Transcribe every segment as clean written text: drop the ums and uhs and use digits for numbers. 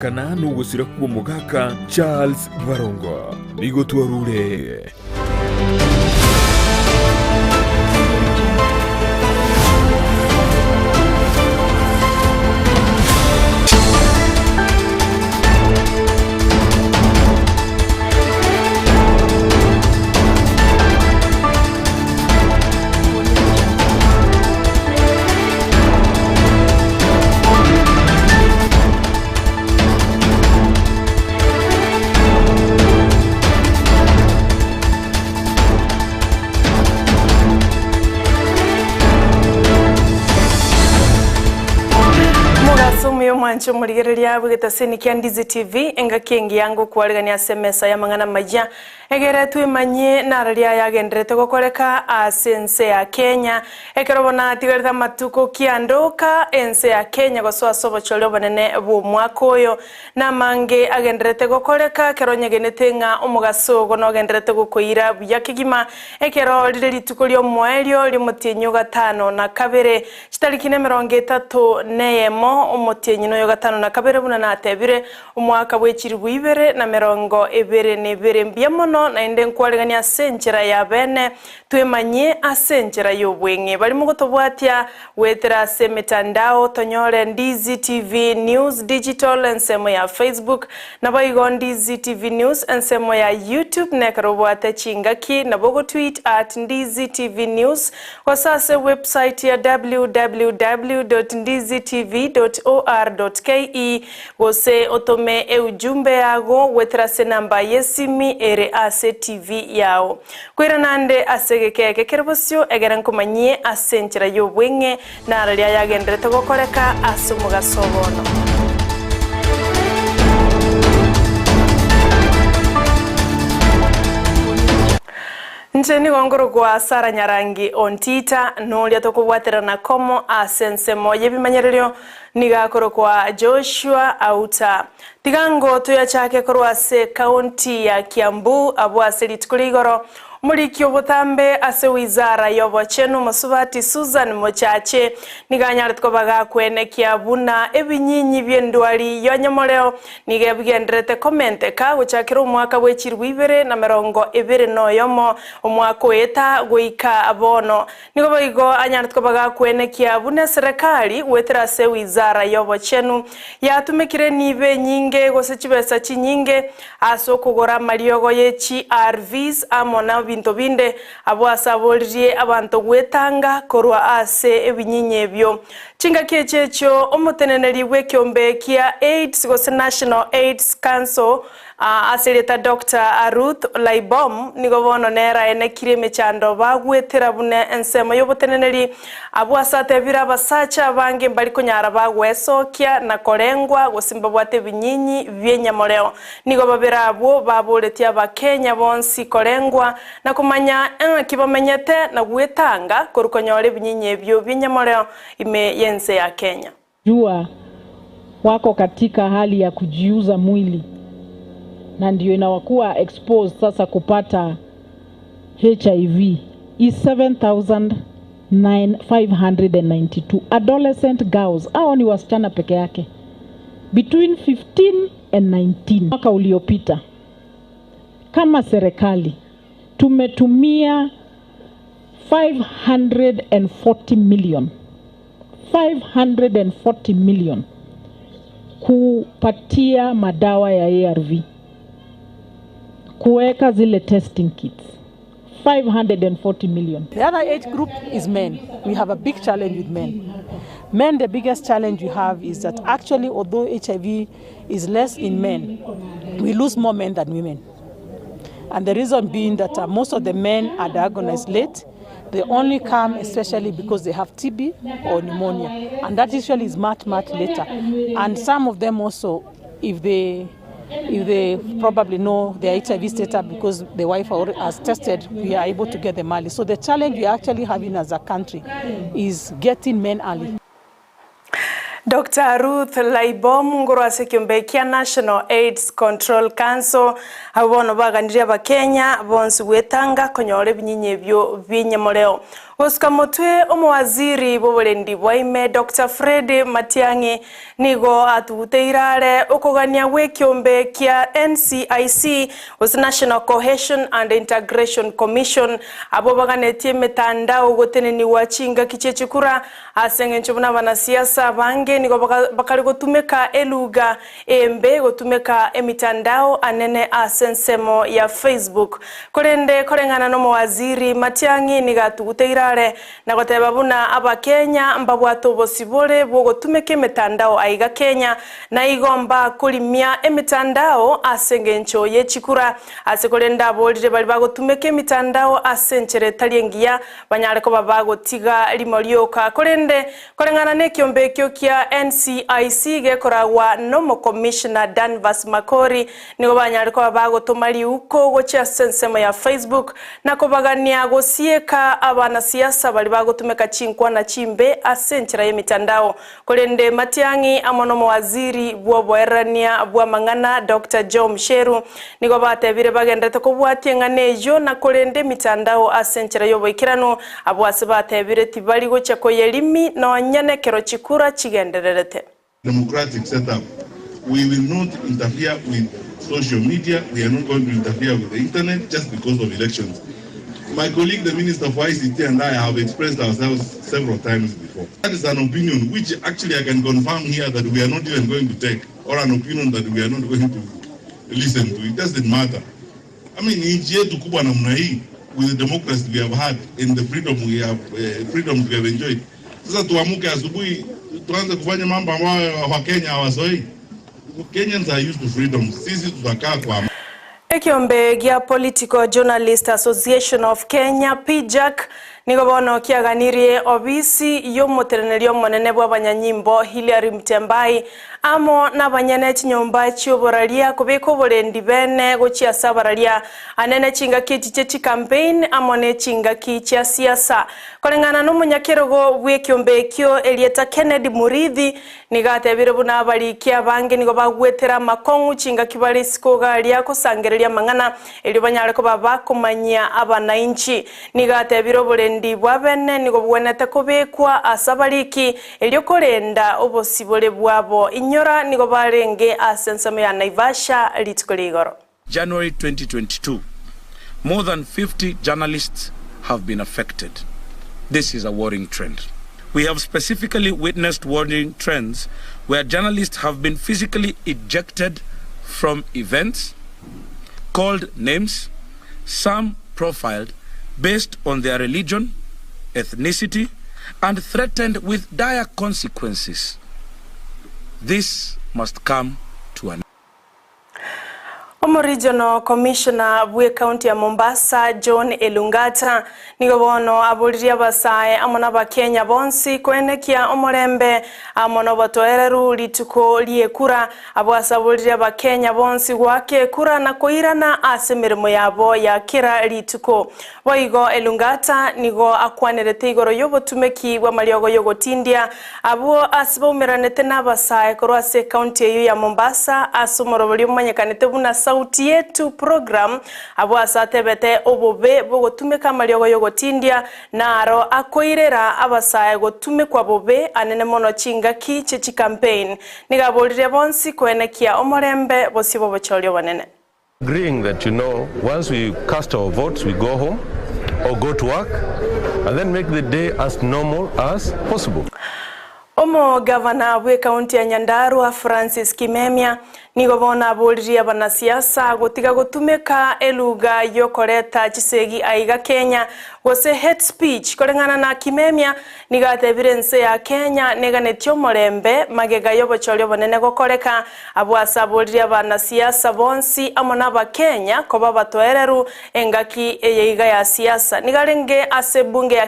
kana n'ugusira kuwo mugaka Charles Barongo bigotwarure. Mwancho murigereria bugetaseni kya Ndizi TV enga kengi yangu kwaregania semesa ya mangana majia egere twimanye nararia yagenderete gukoreka asense ya Kenya ekerobona tigarita matuko kiandoka ense ya Kenya goswa sobocholo banene bu mwaka oyo na mange agenderete gukoreka keronyegenete nga omugasogo no agenderete gukoira buyakigima ekero lirituko lyo mwaelio limutinyo gatano na kabere chitarikine 30 neyemo omutinyo no gatano na kabere buna natebire omwaka bwechiri Ibere na 22 mbiamono na ende nkwaregania senchera ya bene twemanye asenchera yobwenge bali mugotobwatia wetera se mitandao tonyore Ndizi TV News Digital ensemo ya Facebook na baigo Ndizi TV News ensemo ya YouTube nekarobwate chingaki na bogo tweet @Ndizi TV News kwa sasa website ya www.ndizitv.or.ke gose otome ujumbe yago wetera se namba yesimi ere ase TV yao kwira nande asegekeke kerbosyo egera nkomanye asenchera yobwenge nararia yagenderete gukoreka asumuga sobono. Ncheni gongoro kwa Sara Nyarangi Ontita nulia tokubwatera na komo asense moye bimanyererio nigakoro kwa Joshua Auta tigango tuya chake korwase kaunti ya Kiambu abwase litukuligoro Murikyo butambe ase wizara yobochenu musubati Susan Mochache niganyara tkobaga kwene kiabuna ebinyinyi byendwali yonyamoreo nigebyenderete komente ka guchakira omwaka bwechirwe Ibere na 22 noyomo omwaka eta goika abono nigoboigo anyara tkobaga kwene kiabuna serikali wetera se wizara yobochenu yatumikire nibe nyinge gose chibesa chinyinge aso kugora mariogo yechi RVs amona binto binde abwasabolrie abantu gwetanga korwa ase ebinyinye byo chinga kechecho omuteneneri bwekyombe kia AIDS gose National AIDS Council aseleta Dr. Ruth Laibom nigobono nera ene kireme chando bagwetera bune ensemo yobuteneneri abwasate bira basacha bange mbali konyara bagwesokia na korengwa gosimba bwate binyinyi byenyamoreo nigobabera abo baboletia bakenya bonsi korengwa na kumanya kibamenyete na gwetanga korukonyore binyinyi byo byenyamoreo ime yense ya Kenya jua wako katika hali ya kujiuza mwili na ndio inawakuwa exposed sasa kupata HIV is 7,592 adolescent girls hao ni wasichana peke yake between 15 and 19 mwaka uliopita kama serikali tumetumia 540 million kupatia madawa ya ARV kuweka zile testing kits 540 million. The other age group is men. We have a big challenge with men. Men, the biggest challenge we have is that actually although HIV is less in men, we lose more men than women. And the reason being that most of the men are diagnosed late. They only come especially because they have TB or pneumonia. And that usually is much later. And some of them also, if they probably know their HIV status because the wife has tested, we are able to get them early. So the challenge we are actually having as a country is getting men early. Dr. Ruth Laibom ngurwase kiombekia National AIDS Control Council abono baganirya bakenya bonsi wetanga konyore binyinye byo binyamoreo Oscar Motwe omwaziri boborendi bwaime Dr. Fred Matiang'i nigo atuteirare okogania wekiombe kia NCIC was National Cohesion and Integration Commission abo baganetie mitandao goteneni wachinga kichechukura asengencho buna banasiasa bange nigo bakali gotumeka eluga embe gotumeka emitandao anene asensemo ya Facebook korengana no mwaziri Matiang'i niga atuteirare na goteba buna aba Kenya mbabwato bosibore bogotumeke mitandao aiga Kenya na igomba kulimia emitandao asengencho yechikura asekolenda bolire bali bagotumeke mitandao asenchere taliengia banyareko babagotiga limolioka korengana ne kiombe kyo kia NCIC gekoragwa no commissioner Danvas Makori nigo banyareko babagotomali uko gocha sensemo ya Facebook na kobagania gosieka abana siasa bali bagotumeka chinkwa na chimbe asenchera yemitandao kolende Matiang'i amono mwaziri bwoboerania bwa mangana Dr. John Msheru nigo batebire bagendete kubwatie nganejo na kolende mitandao asenchera yoboikirano abwase batebire tibali gocha koyelimi no nyane kero chikura chigendererete. Democratic setup. We will not interfere with social media. We are not going to interfere with the internet just because of elections. My colleague, the Minister for ICT, and I have expressed ourselves several times before. That is an opinion which actually I can confirm here that we are not even going to take, or an opinion that we are not going to listen to. It doesn't matter. I mean, nchi yetu kubwa namna hii, with the democracy we have had and the freedom we have enjoyed. Sasa tuamuke asubuhi tuanze kufanya mambo ambayo wa Kenya hawasoi. Kenyans are used to freedom. Sisi tutakaa kwa Ekiombe gia Political Journalist Association of Kenya PJAC nigo bono kiaganirie obisi yomoterenerio monene bwa banyanyimbo Hilary Mtembai amo na banyane chinyomba chioboraria kubeko borendi bene gochia sabararia anene chinga kiti campaign amo ne chinga kicha siasa kolengana no munyakerogo bwekiombe kyo Elieta Kennedy Murithi nigatebire buna bali kia bange nigo bagwetera makongu chinga kibali sikogaria kusangereria mangana eli banyare ko baba kumanya abana inchi nigatebire borendi bwabene nigo bwenete kubekwa asabaliki elio kolenda obosibole bwabo inyora nigo barenge asensamo ya Naivasha litkoligoro. January 2022, more than 50 journalists have been affected. This is a worrying trend. We have specifically witnessed worrying trends where journalists have been physically ejected from events, called names, some profiled based on their religion, ethnicity, and threatened with dire consequences. This must come to an end. Regional Commissioner bwe County ya Mombasa John Elungata nigo bono aburiria basae amona ba Kenya bonsi kwenekia omorembe amono batoereru lituko liekura abwasa aburiria ba Kenya bonsi gwake kura na koirana asemirimo yabo ya kira lituko boigo Elungata nigo akwanerete igoro yobotumeki bwa maliogo yogotindia abo asibomeranete nabasae korwase county ya Mombasa asumorobori umanyekanete buna sauti yetu program abo asatebete obobe bogotumeka maliogo yogotindia naro akoirera abasaye gotumekwa bobe anene mono chinga kiche campaign nigabolire bonsi kwenekia omorembe bosibo bocholyo banene. Agreeing that, once we cast our votes, we go home or go to work and then make the day as normal as possible. Omo Governor bwe County ya Nyandarua Francis Kimemia nigo bona boliria banasiasa gotiga gotumeka eluga yokoreta chisegi aiga Kenya gose hate speech kolengana na Kimemia nigatebire nse ya Kenya neganetyo morembe magega yobochoryo bonene gokoreka abwasa boliria banasiasa bonsi amona ba Kenya koba batoereru engaki eyeiga ya siasa nigarenge ase bunge ya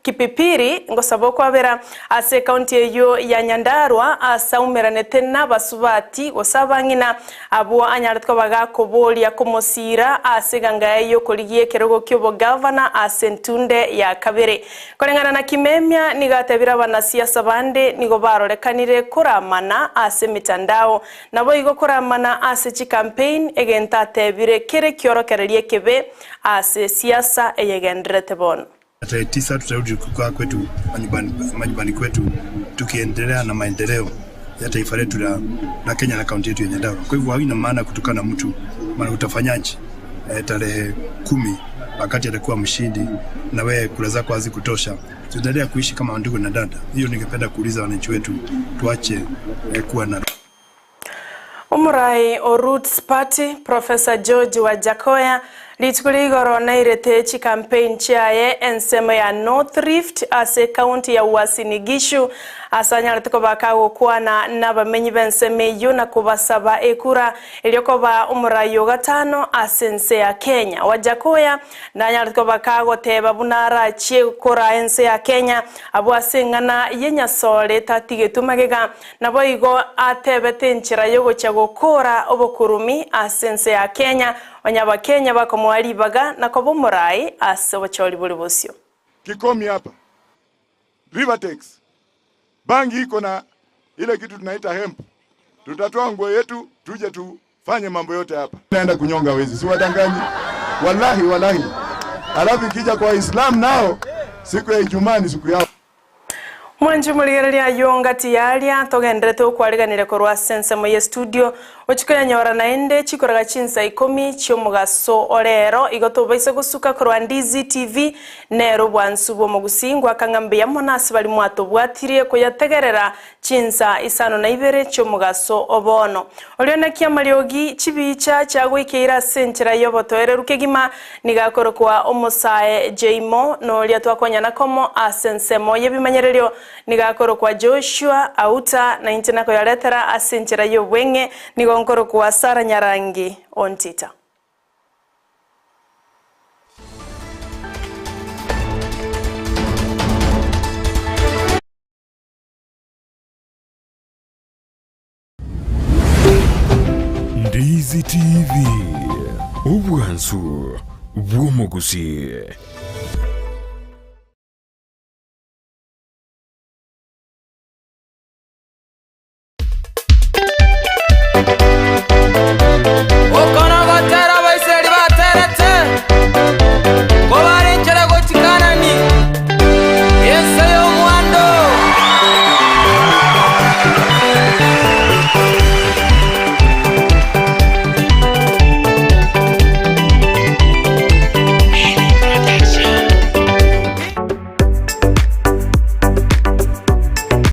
Kipipiri ngosaboko abera ase county eyo ya Nyandarua asaumeranete n'abasubati osabangina abo anyaratwa bagakobolia komosira aseganga eyo koligie kerogo kyobo governor asentunde ya kabere kolengana na Kimemia nigatebira banasiasa bande nigo barorekanire kuramana ase mitandao nabo igo kuramana ase campaign egenta tebire kere kyorokererie kebe ase siasa eyegendrete bon. Tarehe 9 tutarudi kukaa kwetu majumbani kwetu tukiendelea na maendeleo ya taifa letu na Kenya na kaunti yetu ya Nyandarua. Kwa hivyo haina maana kutoka na mtu, maana utafanyaje tarehe 10 wakati atakuwa mshindi na wewe kula zako hazikutosha. Tuendelea kuishi kama ndugu na dada. Hiyo ningependa kuuliza wananchi wetu, tuache kuwa na Umurai o Roots Party Professor George Wajakoya litukuligoro na iretechi campaign chaye ensemo ya North Rift ase county ya Uasin Gishu asanya letiko bakago kwana nabamenyi benseme yuna kubasaba ekura iliokoba umurai o gatano asense ya Kenya. Wajakoya nanya letiko bakago teba bunara chie kora ense ya Kenya abwasengana yenya sole tatigetumagega nabo igo atebete nchira yogo chago kora obokurumi asense ya Kenya wanyaba Kenya bako mwalibaga na kobo murai ase wacholi buli bosio. Kikomi hapa Rivertex bangi iko na ile kitu tunaita hemp. Tutatoa nguo yetu tuje tufanye mambo yote hapa. Naenda kunyonga wezi, si wadanganyi. Wallahi. Alafu ikija kwa Islam nao siku ya Ijumaa ni siku yao. Mwanju muligereria yonga tiyalia togendrete ukwaliganire korwa sense moye studio ochikoya nyora naende chikoraga chinsa 10 chyomugaso orero igotobaise gusuka korwa Ndizi TV nero bwansubo mugusingwa kangambia monasi bali mwatobwatirie kuyategerera chinsa isano na Ibere chyomugaso obono oliona kiamaliogi chibicha chagwikira senchira yobotoere rukegima nigakorokwa omosae Jmo no liatwakonya nakomo asense moye bimanyererio nigakoro kwa Joshua Auta na intinako ya letera asenchira yo wenge nigonkoro kwa Sara Nyarangi Ontita. Ndizi TV ubwansu bw'omugusi.